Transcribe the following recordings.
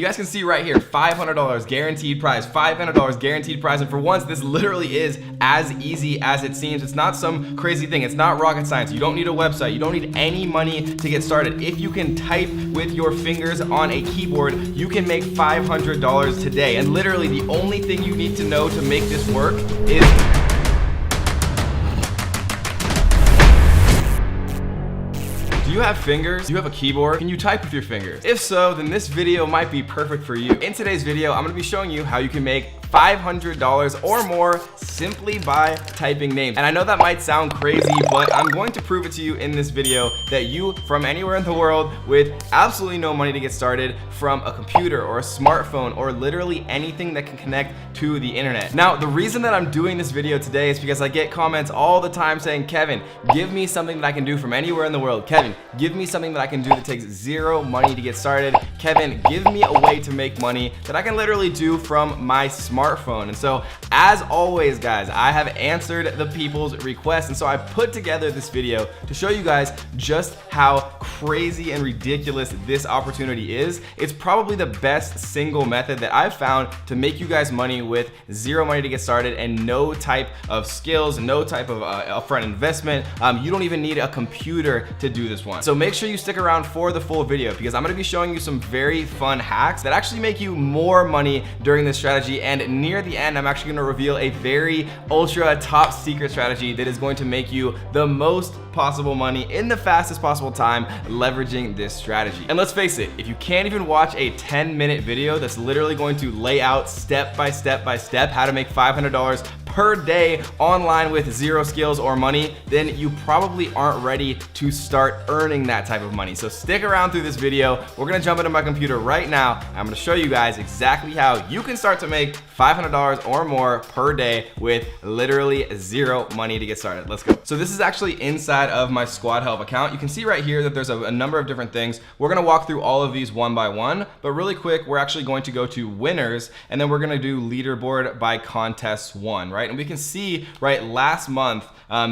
you guys can see right here, $500 guaranteed prize, $500 guaranteed prize. And for once, this literally is as easy as it seems. It's not some crazy thing. It's not rocket science. You don't need a website. You don't need any money to get started. If you can type with your fingers on a keyboard, you can make $500 today. And literally the only thing you need to know to make this work is do you have fingers? Do you have a keyboard? Can you type with your fingers? If so, then this video might be perfect for you. In today's video, I'm gonna be showing you how you can make $500 or more simply by typing names. And I know that might sound crazy, but I'm going to prove it to you in this video that you, from anywhere in the world with absolutely no money to get started, from a computer or a smartphone or literally anything that can connect to the internet. Now, the reason that I'm doing this video today is because I get comments all the time saying, Kevin, give me something that I can do from anywhere in the world. Kevin, give me something that I can do that takes zero money to get started. Kevin, give me a way to make money that I can literally do from my smartphone. And so, as always, guys, I have answered the people's requests, and so I put together this video to show you guys just how crazy and ridiculous this opportunity is. It's probably the best single method that I've found to make you guys money with zero money to get started and no type of skills, no type of upfront investment. You don't even need a computer to do this one. So make sure you stick around for the full video because I'm gonna be showing you some very fun hacks that actually make you more money during this strategy. And near the end, I'm actually gonna reveal a very ultra top secret strategy that is going to make you the most possible money in the fastest possible time leveraging this strategy. And let's face it, if you can't even watch a 10-minute video that's literally going to lay out step by step by step how to make $500 per day online with zero skills or money, then you probably aren't ready to start earning that type of money. So stick around through this video. We're gonna jump into my computer right now. I'm gonna show you guys exactly how you can start to make $500 or more per day with literally zero money to get started. Let's go. So this is actually inside of my Squad Help account. You can see right here that there's a number of different things. We're gonna walk through all of these one by one, but really quick, we're actually going to go to winners, and then we're gonna do leaderboard by contests won, right? And we can see, right, last month,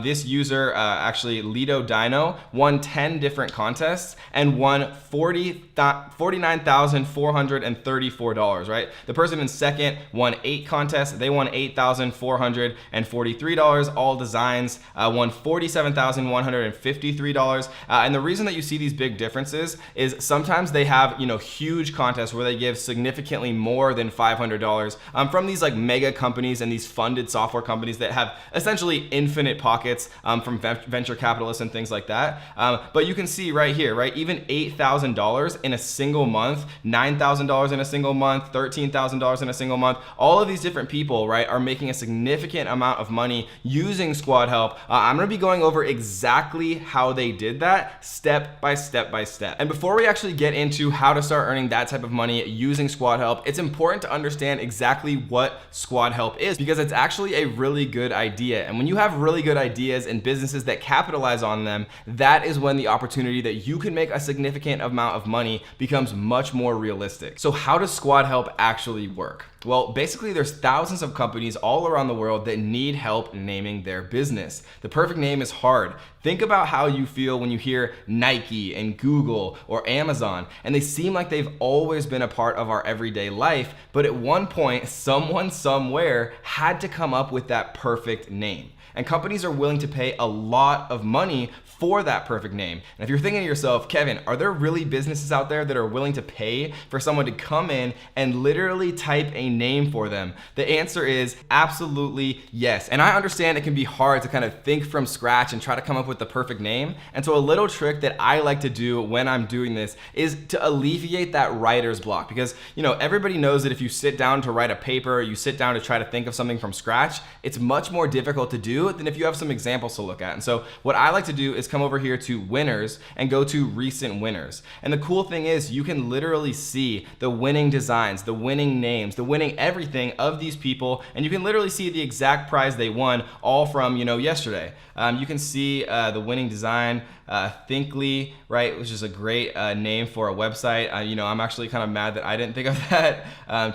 this user, actually Lido Dino, won 10 different contests and won $49,434, right? The person in second won 8 contests. They won $8,443. All Designs won $47,153. And the reason that you see these big differences is sometimes they have, you know, huge contests where they give significantly more than $500 from these like mega companies and these funded software companies that have essentially infinite pockets from venture capitalists and things like that. But you can see right here, right, even $8,000 in a single month, $9,000 in a single month, $13,000 in a single month. All of these different people, right, are making a significant amount of money using Squad Help. I'm gonna be going over exactly how they did that step by step by step. And before we actually get into how to start earning that type of money using Squad Help, it's important to understand exactly what Squad Help is because it's actually a really good idea. And when you have really good ideas and businesses that capitalize on them, that is when the opportunity that you can make a significant amount of money becomes much more realistic. So how does Squad Help actually work? Well, basically there's thousands of companies all around the world that need help naming their business. The perfect name is hard. Think about how you feel when you hear Nike and Google or Amazon, and they seem like they've always been a part of our everyday life, but at one point, someone somewhere had to come up with that perfect name. And companies are willing to pay a lot of money for that perfect name. And if you're thinking to yourself, Kevin, are there really businesses out there that are willing to pay for someone to come in and literally type a name for them? The answer is absolutely yes. And I understand it can be hard to kind of think from scratch and try to come up with the perfect name. And so a little trick that I like to do when I'm doing this is to alleviate that writer's block. Because, you know, everybody knows that if you sit down to write a paper, you sit down to try to think of something from scratch, it's much more difficult to do than if you have some examples to look at. And so what I like to do is come over here to winners and go to recent winners. And the cool thing is you can literally see the winning designs, the winning names, the winning everything of these people, and you can literally see the exact prize they won all from, you know, yesterday. You can see the winning design, Thinkly, right, which is a great name for a website. You know, I'm actually kind of mad that I didn't think of that.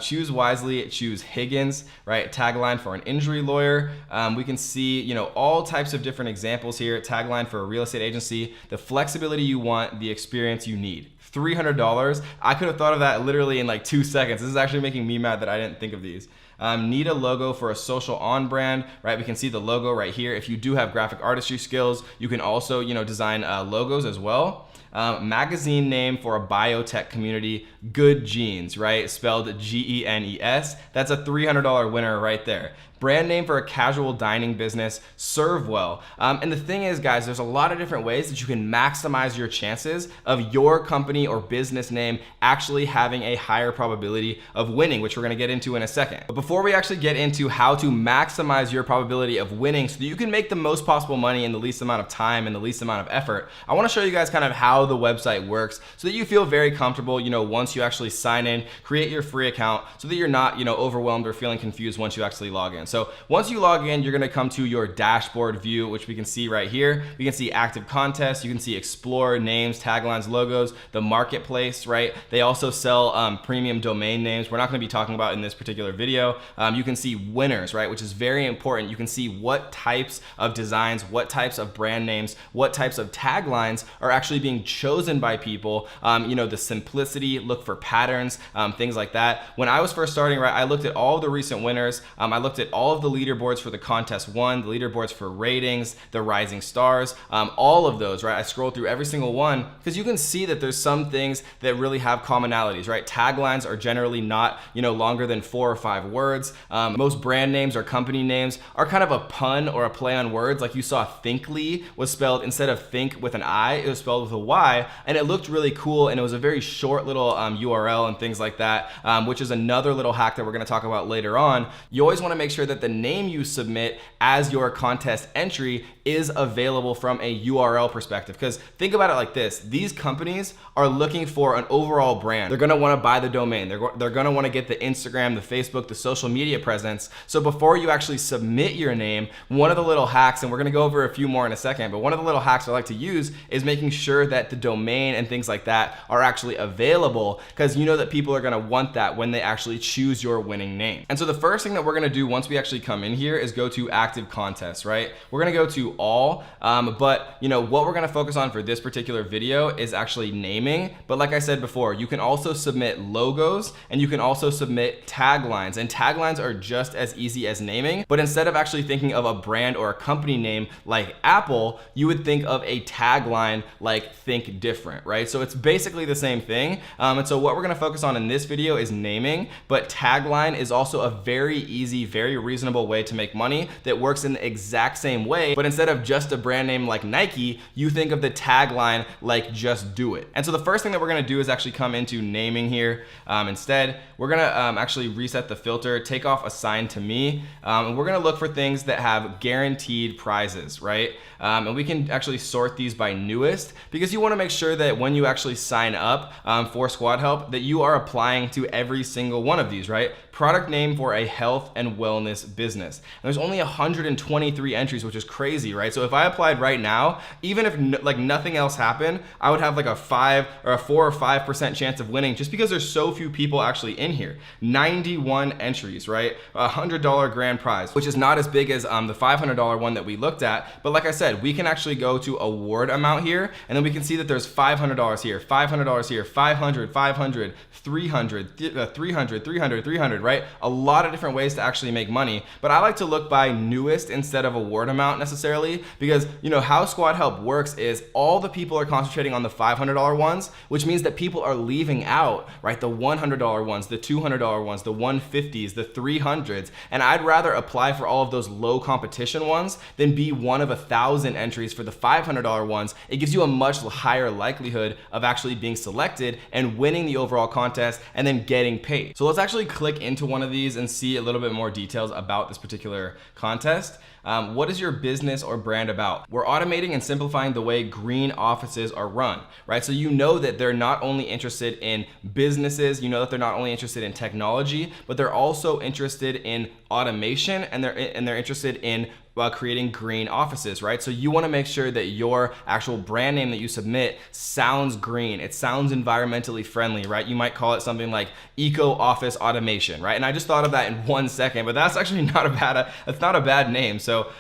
Choose wisely, choose Higgins, right? Tagline for an injury lawyer. We can see, you know, all types of different examples here. Tagline for a real estate agency, the flexibility you want, the experience you need. $300. I could have thought of that literally in like 2 seconds. This is actually making me mad that I didn't think of these. Need a logo for a social on brand, right? We can see the logo right here. If you do have graphic artistry skills, you can also, design logos as well. Magazine name for a biotech community, Good Genes, right? Spelled Genes. That's a $300 winner right there. Brand name for a casual dining business, Servewell. And the thing is, guys, there's a lot of different ways that you can maximize your chances of your company or business name actually having a higher probability of winning, which we're gonna get into in a second. But before we actually get into how to maximize your probability of winning so that you can make the most possible money in the least amount of time and the least amount of effort, I wanna show you guys kind of how the website works so that you feel very comfortable, once you actually sign in, create your free account so that you're not, overwhelmed or feeling confused once you actually log in. So once you log in, you're gonna come to your dashboard view, which we can see right here. We can see active contests, you can see explore, names, taglines, logos, the marketplace, right? They also sell premium domain names. We're not gonna be talking about in this particular video. You can see winners, right? Which is very important. You can see what types of designs, what types of brand names, what types of taglines are actually being chosen by people. The simplicity, look for patterns, things like that. When I was first starting, right, I looked at all of the recent winners. I looked at all of the leaderboards for the contest one, the leaderboards for ratings, the rising stars, all of those, right? I scrolled through every single one because you can see that there's some things that really have commonalities, right? Taglines are generally not, longer than 4 or 5 words. Most brand names or company names are kind of a pun or a play on words. Like you saw Thinkly was spelled, instead of think with an I, it was spelled with a Y, and it looked really cool, and it was a very short little URL and things like that, which is another little hack that we're gonna talk about later on. You always wanna make sure that the name you submit as your contest entry is available from a URL perspective. Because think about it like this, these companies are looking for an overall brand. They're gonna wanna buy the domain. They're gonna wanna get the Instagram, the Facebook, the social media presence. So before you actually submit your name, one of the little hacks, and we're gonna go over a few more in a second, but one of the little hacks I like to use is making sure that the domain and things like that are actually available, because you know that people are gonna want that when they actually choose your winning name. And so the first thing that we're gonna do once we actually come in here is go to active contests, right? We're gonna go to all, but what we're gonna focus on for this particular video is actually naming. But like I said before, you can also submit logos and you can also submit taglines, and taglines are just as easy as naming, but instead of actually thinking of a brand or a company name like Apple, you would think of a tagline like Think Different, right? So it's basically the same thing. And so what we're gonna focus on in this video is naming, but tagline is also a very easy, very reasonable way to make money that works in the exact same way. But instead of just a brand name like Nike, you think of the tagline like Just Do It. And so the first thing that we're gonna do is actually come into naming here. Instead, we're gonna actually reset the filter, take off assigned to me, and we're gonna look for things that have guaranteed prizes, right? And we can actually sort these by newest, because you wanna make sure that when you actually sign up for Squad Help, that you are applying to every single one of these, right? Product name for a health and wellness business. And there's only 123 entries, which is crazy, right? So if I applied right now, even if nothing else happened, I would have like a 4 or 5% chance of winning, just because there's so few people actually in here. 91 entries, right? $100 grand prize, which is not as big as the $500 one that we looked at. But like I said, we can actually go to award amount here, and then we can see that there's $500 here, $500 here, 500, 500, 300, 300, 300, 300, right? A lot of different ways to actually make money, but I like to look by newest instead of award amount necessarily, because how Squad Help works is all the people are concentrating on the $500 ones, which means that people are leaving out, right, the $100 ones, the $200 ones, the 150s, the 300s, and I'd rather apply for all of those low competition ones than be one of 1,000 entries for the $500 ones. It gives you a much higher likelihood of actually being selected and winning the overall contest and then getting paid. So let's actually click into one of these and see a little bit more details about this particular contest. What is your business or brand about? We're automating and simplifying the way green offices are run, right? So you know that they're not only interested in businesses, you know that they're not only interested in technology, but they're also interested in automation, and they're interested in creating green offices, right? So you want to make sure that your actual brand name that you submit sounds green. It sounds environmentally friendly, right? You might call it something like Eco Office Automation, right? And I just thought of that in 1 second, but that's actually not a bad name. So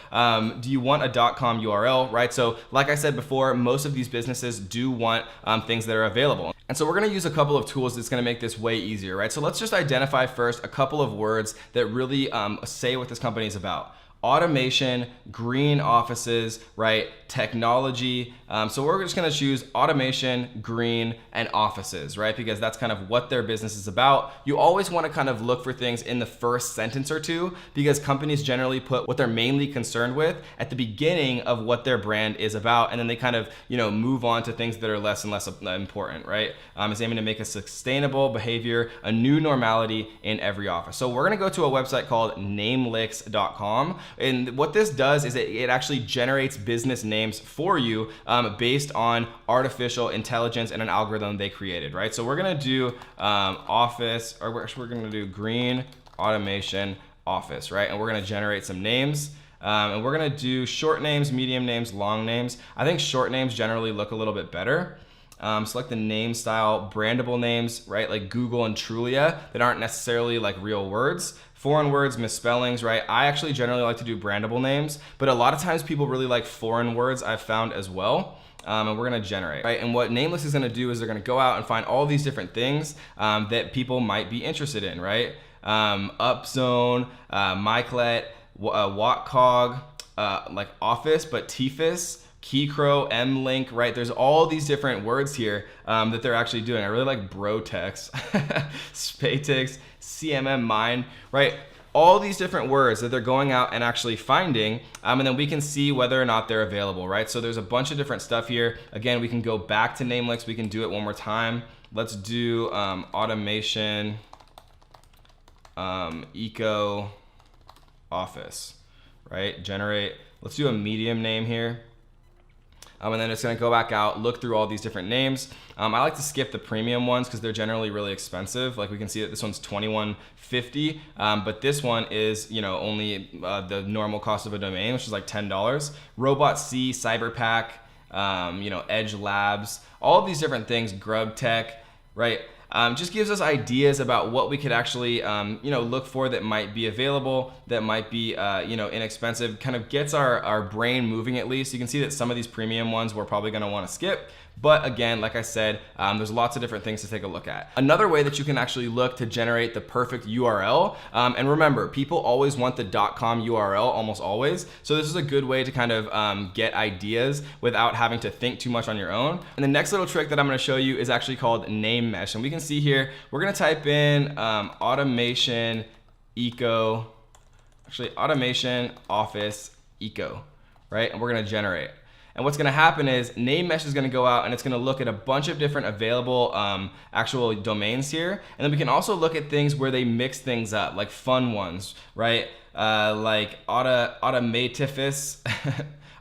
do you want a .com URL, right? So like I said before, most of these businesses do want things that are available. And so we're gonna use a couple of tools that's gonna make this way easier, right? So let's just identify first a couple of words that really say what this company is about. Automation, green offices, right? Technology. So we're just gonna choose automation, green, and offices, right? Because that's kind of what their business is about. You always wanna kind of look for things in the first sentence or two, because companies generally put what they're mainly concerned with at the beginning of what their brand is about, and then they kind of, move on to things that are less and less important, right? It's aiming to make a sustainable behavior a new normality in every office. So we're gonna go to a website called namelix.com. And what this does is it actually generates business names for you based on artificial intelligence and an algorithm they created, right? So we're gonna do office, or we're gonna do green automation office, right? And we're gonna generate some names. And we're gonna do short names, medium names, long names. I think short names generally look a little bit better. Select the name style, brandable names, right? Like Google and Trulia that aren't necessarily like real words. Foreign words, misspellings, right? I actually generally like to do brandable names, but a lot of times people really like foreign words, I've found as well. And we're gonna generate, right? And what Namelix is gonna do is they're gonna go out and find all these different things that people might be interested in, right? Upzone, Myclet, Watcog, like Office, but TFIS, Keycrow, MLink, right? There's all these different words here that they're actually doing. I really like Brotex, Spatix, CMM Mine, right? All these different words that they're going out and actually finding, and then we can see whether or not they're available, right? So there's a bunch of different stuff here. Again, we can go back to Namelix. We can do it one more time. Let's do automation, eco office, right? Generate. Let's do a medium name here. And then it's gonna go back out, look through all these different names. I like to skip the premium ones because they're generally really expensive. Like we can see that this one's $21.50, but this one is, only the normal cost of a domain, which is like $10. Robot C, Cyberpack, Edge Labs, all of these different things, Grub Tech, right? Just gives us ideas about what we could actually, look for that might be available, that might be, inexpensive, kind of gets our brain moving at least. You can see that some of these premium ones we're probably gonna wanna skip. But again, like I said, there's lots of different things to take a look at. Another way that you can actually look to generate the perfect URL, and remember, people always want the .com URL, almost always. So this is a good way to kind of get ideas without having to think too much on your own. And the next little trick that I'm gonna show you is actually called name mesh. And we can see here, we're gonna type in automation office eco, right? And we're gonna generate. And what's gonna happen is name mesh is gonna go out and it's gonna look at a bunch of different available actual domains here. And then we can also look at things where they mix things up, like fun ones, right? Like Automatifus,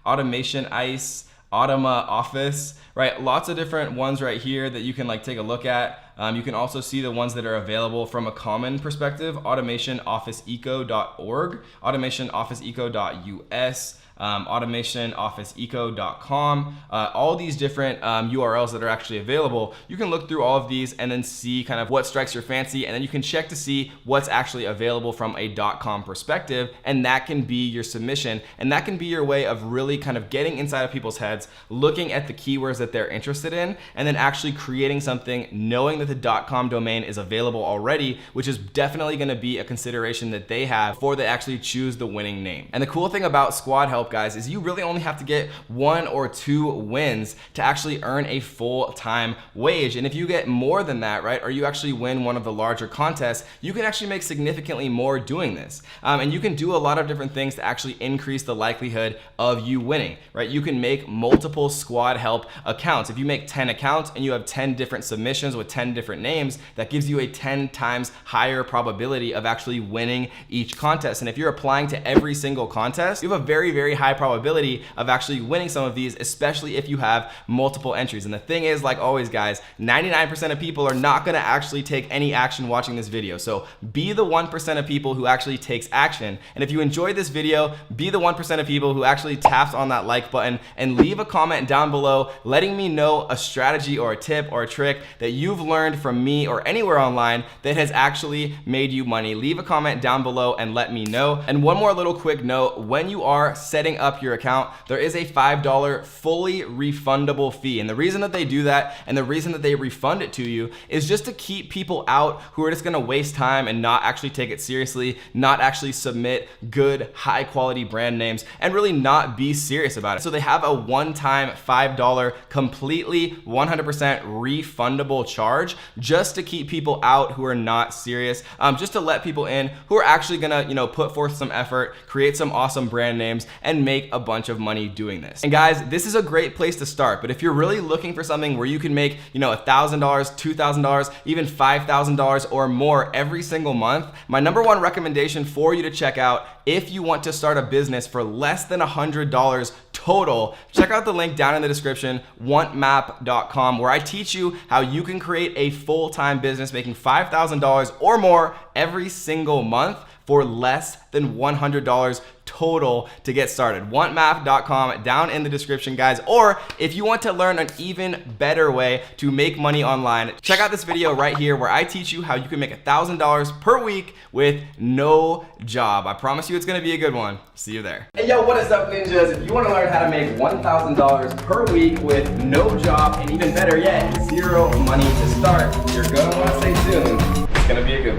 Automation Ice, Automa Office, right? Lots of different ones right here that you can take a look at. You can also see the ones that are available from a common perspective, automationofficeeco.org, automationofficeeco.us, automationofficeeco.com, all these different URLs that are actually available. You can look through all of these and then see kind of what strikes your fancy, and then you can check to see what's actually available from a .com perspective, and that can be your submission, and that can be your way of really kind of getting inside of people's heads, looking at the keywords that they're interested in, and then actually creating something, knowing that the .com domain is available already, which is definitely going to be a consideration that they have before they actually choose the winning name. And the cool thing about Squad Help, guys, is you really only have to get 1 or 2 wins to actually earn a full-time wage. And if you get more than that, right, or you actually win one of the larger contests, you can actually make significantly more doing this. And you can do a lot of different things to actually increase the likelihood of you winning, right? You can make multiple Squad Help accounts. If you make 10 accounts and you have 10 different submissions with 10 different names, that gives you a 10 times higher probability of actually winning each contest. And if you're applying to every single contest, you have a very, very high probability of actually winning some of these, especially if you have multiple entries. And the thing is, like always guys, 99% of people are not gonna actually take any action watching this video. So be the 1% of people who actually takes action. And if you enjoyed this video, be the 1% of people who actually taps on that like button and leave a comment down below letting me know a strategy or a tip or a trick that you've learned from me or anywhere online that has actually made you money. Leave a comment down below and let me know. And one more little quick note, when you are setting up your account, there is a $5 fully refundable fee. And the reason that they do that and the reason that they refund it to you is just to keep people out who are just gonna waste time and not actually take it seriously, not actually submit good, high quality brand names, and really not be serious about it. So they have a one-time $5 completely 100% refundable charge just to keep people out who are not serious, just to let people in who are actually gonna, you know, put forth some effort, create some awesome brand names, and make a bunch of money doing this. And guys, this is a great place to start, but if you're really looking for something where you can make, you know, $1,000, $2,000, even $5,000 or more every single month, my number one recommendation for you to check out if you want to start a business for less than $100 total, check out the link down in the description, wantmap.com, where I teach you how you can create a full-time business making $5,000 or more every single month for less than $100 total to get started. Wantmap.com down in the description, guys. Or if you want to learn an even better way to make money online, check out this video right here where I teach you how you can make $1,000 per week with no job. I promise you it's gonna be a good one. See you there. Hey yo, what is up ninjas? If you wanna learn how to make $1,000 per week with no job and even better yet, zero money to start, you're gonna wanna stay tuned. It's gonna be a good one.